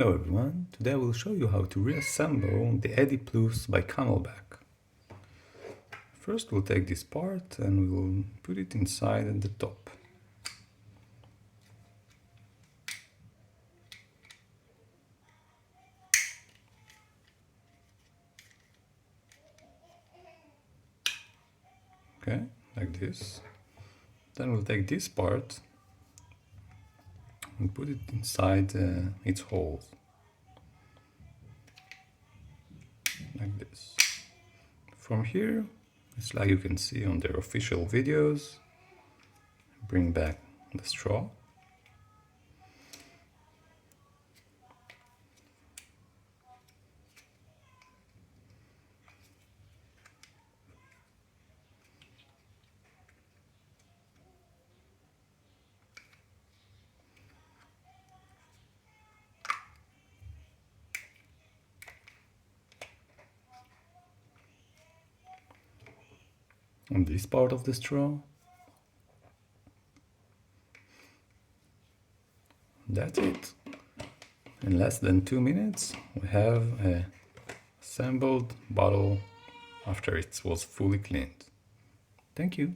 Hello everyone, today I will show you how to reassemble the Eddy Plus by Camelbak. First we'll take this part and we'll put it inside at the top. Okay, like this. Then we'll take this part and put it inside its holes. Like this. From here, it's like you can see on their official videos. Bring back the straw. On this part of the straw. That's it. In less than 2 minutes, we have a assembled bottle after it was fully cleaned. Thank you.